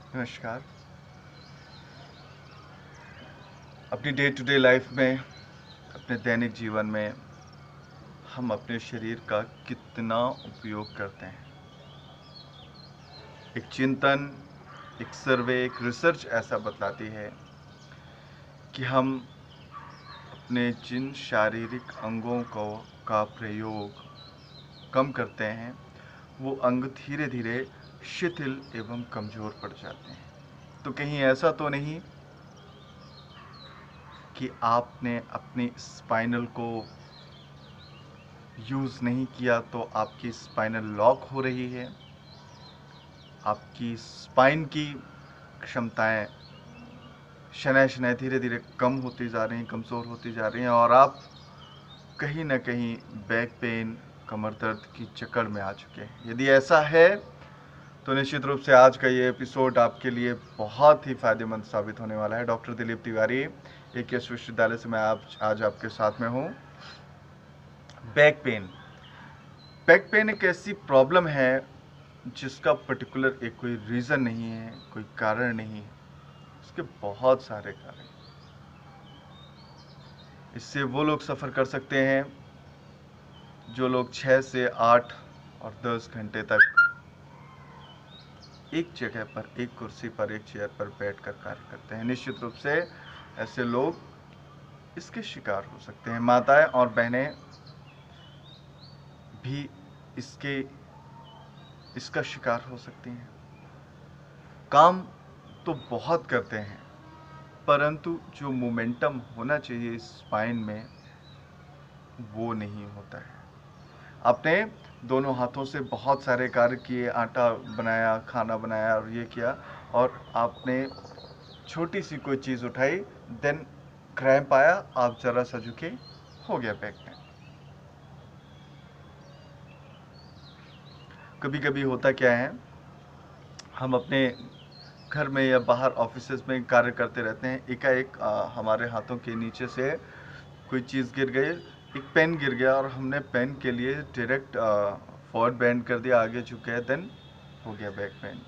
नमस्कार। अपनी day to day life में, अपने दैनिक जीवन में हम अपने शरीर का कितना उपयोग करते हैं। एक चिंतन, एक सर्वे, एक रिसर्च ऐसा बतलाती है कि हम अपने जिन शारीरिक अंगों का प्रयोग कम करते हैं, वो अंग धीरे धीरे शिथिल एवं कमज़ोर पड़ जाते हैं। तो कहीं ऐसा तो नहीं कि आपने अपनी स्पाइनल को यूज़ नहीं किया तो आपकी स्पाइनल लॉक हो रही है, आपकी स्पाइन की क्षमताएं शनय शनय धीरे धीरे कम होती जा रही हैं, कमज़ोर होती जा रही हैं और आप कहीं ना कहीं बैक पेन, कमर दर्द की जकड़ में आ चुके हैं। यदि ऐसा है तो निश्चित रूप से आज का ये एपिसोड आपके लिए बहुत ही फायदेमंद साबित होने वाला है। डॉक्टर दिलीप तिवारी, एक यश विश्वविद्यालय से मैं आज आपके साथ में हूँ। बैक पेन एक ऐसी प्रॉब्लम है जिसका पर्टिकुलर एक कोई रीज़न नहीं है, कोई कारण नहीं है। इसके बहुत सारे कारण। इससे वो लोग सफ़र कर सकते हैं जो लोग 6 से 8 और 10 घंटे तक एक जगह पर, एक कुर्सी पर, एक चेयर पर बैठकर कार्य करते हैं। निश्चित रूप से ऐसे लोग इसके शिकार हो सकते हैं। माताएं और बहनें भी इसका शिकार हो सकती हैं। काम तो बहुत करते हैं, परंतु जो मोमेंटम होना चाहिए स्पाइन में, वो नहीं होता है। आपने दोनों हाथों से बहुत सारे कार्य किए, आटा बनाया, खाना बनाया और ये किया, और आपने छोटी सी कोई चीज़ उठाई, देन क्रैम्प आया, आप ज़रा सा झुके, हो गया बैक पेन। कभी कभी होता क्या है, हम अपने घर में या बाहर ऑफिसेज में कार्य करते रहते हैं, एकाएक हमारे हाथों के नीचे से कोई चीज़ गिर गई, एक पेन गिर गया और हमने पेन के लिए डायरेक्ट फॉरवर्ड बेंड कर दिया, आगे झुके, देन हो गया बैक पेन।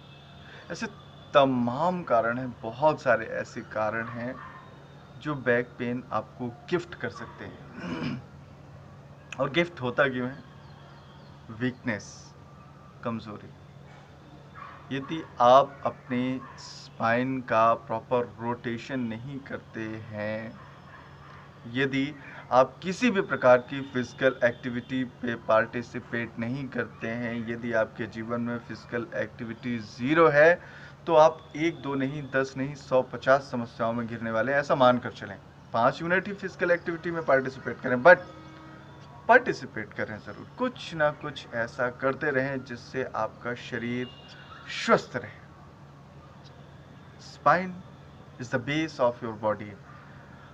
ऐसे तमाम कारण हैं, बहुत सारे ऐसे कारण हैं जो बैक पेन आपको गिफ्ट कर सकते हैं। और गिफ्ट होता क्यों है? वीकनेस, कमज़ोरी। यदि आप अपने स्पाइन का प्रॉपर रोटेशन नहीं करते हैं, यदि आप किसी भी प्रकार की फिजिकल एक्टिविटी पे पार्टिसिपेट नहीं करते हैं, यदि आपके जीवन में फिजिकल एक्टिविटी ज़ीरो है, तो आप 1 2 नहीं, 10 नहीं, 100 50 समस्याओं में घिरने वाले हैं। ऐसा मानकर चलें। 5 मिनट ही फिजिकल एक्टिविटी में पार्टिसिपेट करें, बट पार्टिसिपेट करें ज़रूर। कुछ ना कुछ ऐसा करते रहें जिससे आपका शरीर स्वस्थ रहे। Spine is the base of your body.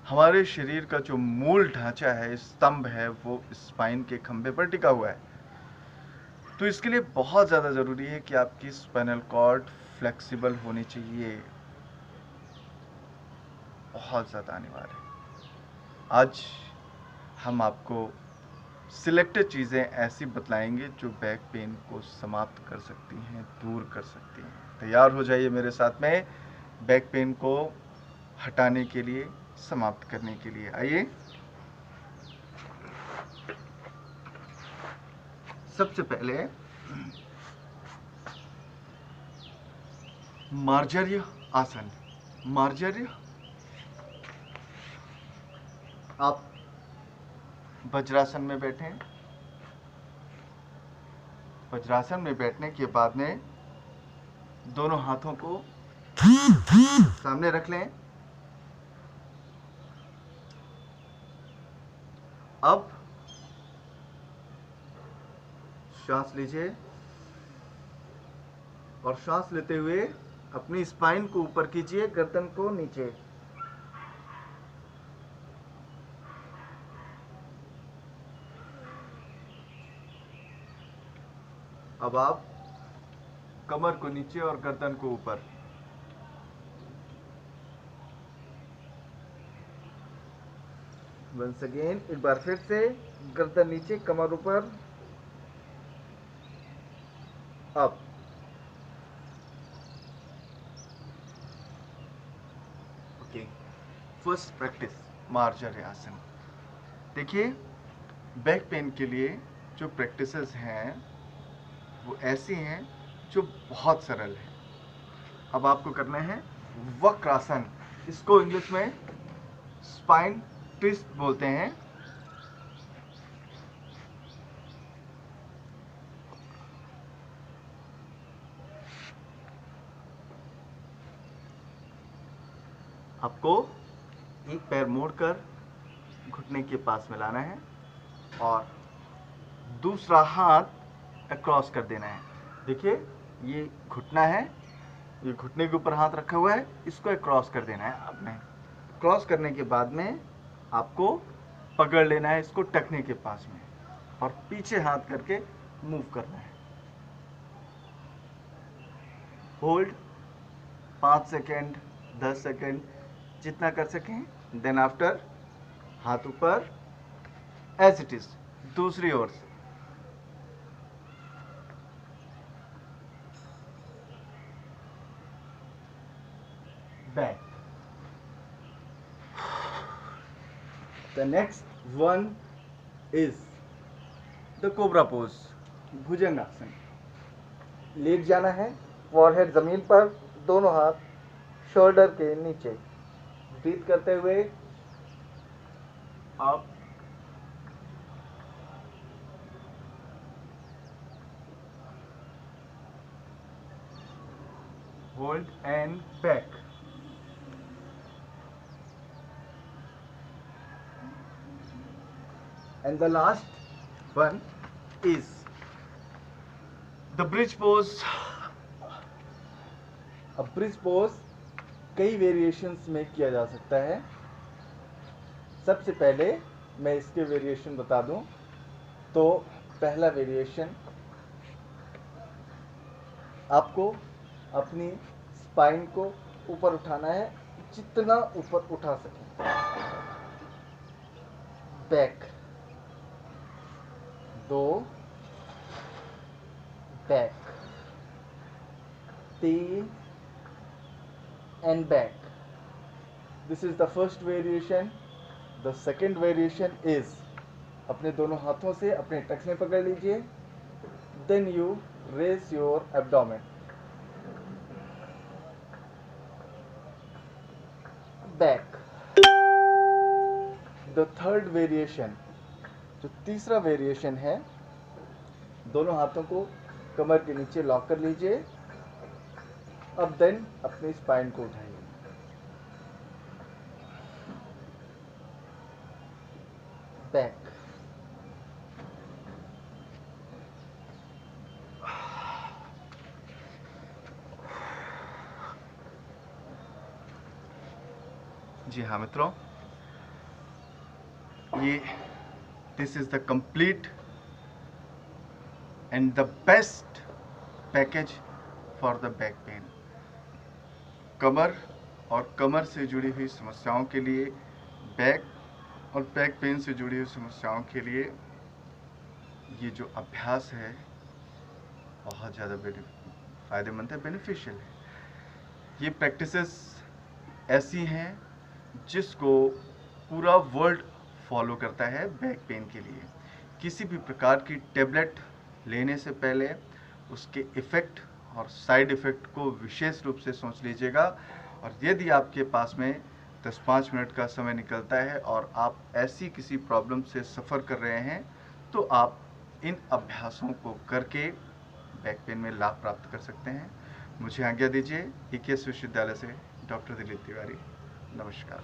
हमारे शरीर का जो मूल ढांचा है, स्तंभ है, वो स्पाइन के खंभे पर टिका हुआ है। तो इसके लिए बहुत ज़्यादा ज़रूरी है कि आपकी स्पाइनल कॉर्ड फ्लेक्सिबल होनी चाहिए, बहुत ज़्यादा अनिवार्य है। आज हम आपको सिलेक्टेड चीज़ें ऐसी बतलाएंगे जो बैक पेन को समाप्त कर सकती हैं, दूर कर सकती हैं। तैयार हो जाइए मेरे साथ में बैक पेन को हटाने के लिए, समाप्त करने के लिए। आइए। सबसे पहले मार्जर्य आसन। मार्जर्य, आप वज्रासन में बैठें। वज्रासन में बैठने के बाद में दोनों हाथों को सामने रख लें। अब सांस लीजिए और सांस लेते हुए अपनी स्पाइन को ऊपर कीजिए, गर्दन को नीचे। अब आप कमर को नीचे और गर्दन को ऊपर। वंस अगेन, एक बार फिर से, गर्दन नीचे, कमर ऊपर। अब की फर्स्ट प्रैक्टिस मार्जरी आसन। देखिए, बैक पेन के लिए जो प्रैक्टिसेस हैं वो ऐसी हैं जो बहुत सरल है। अब आपको करना है वक्रासन, इसको इंग्लिश में स्पाइन ट्विस्ट बोलते हैं। आपको एक पैर मोड़कर घुटने के पास में लाना है और दूसरा हाथ अक्रॉस कर देना है। देखिए, ये घुटना है, ये घुटने के ऊपर हाथ रखा हुआ है, इसको क्रॉस कर देना है आपने। क्रॉस करने के बाद में आपको पकड़ लेना है इसको टखने के पास में और पीछे हाथ करके मूव करना है। होल्ड 5 सेकेंड, 10 सेकेंड, जितना कर सकें। देन आफ्टर हाथ ऊपर, एज इट इज दूसरी ओर से। Back. The next one is the cobra pose, Bhujangasana. लेट जाना है, फॉरहेड जमीन पर, दोनों हाथ शोल्डर के नीचे। ब्रीथ करते हुए up, hold and back. And the last one is the bridge pose. अब ब्रिज पोज कई वेरिएशंस में किया जा सकता है। सबसे पहले मैं इसके वेरिएशन बता दूं तो पहला वेरिएशन, आपको अपनी स्पाइन को ऊपर उठाना है, जितना ऊपर उठा सकें। Back 2, back 3 and back. This is the first variation. The second variation is, अपने दोनों हाथों से अपने टखने पकड़ लीजिए, then you raise your abdomen, back. The third variation, जो तीसरा वेरिएशन है, दोनों हाथों को कमर के नीचे लॉक कर लीजिए। अब देन अपनी स्पाइन को उठाइए, बैक। जी हाँ मित्रों, ये this is the complete and the best package for the back pain. कमर और कमर से जुड़ी हुई समस्याओं के लिए, बैक और बैक पेन से जुड़ी हुई समस्याओं के लिए ये जो अभ्यास है बहुत ज़्यादा फ़ायदेमंद है, बेनिफिशियल है। ये प्रैक्टिसेस ऐसी हैं जिसको पूरा वर्ल्ड फॉलो करता है बैक पेन के लिए। किसी भी प्रकार की टेबलेट लेने से पहले उसके इफ़ेक्ट और साइड इफ़ेक्ट को विशेष रूप से सोच लीजिएगा। और यदि आपके पास में 10-5 मिनट का समय निकलता है और आप ऐसी किसी प्रॉब्लम से सफ़र कर रहे हैं तो आप इन अभ्यासों को करके बैक पेन में लाभ प्राप्त कर सकते हैं। मुझे आज्ञा दीजिए। EKS विश्वविद्यालय से डॉक्टर दिलीप तिवारी, नमस्कार।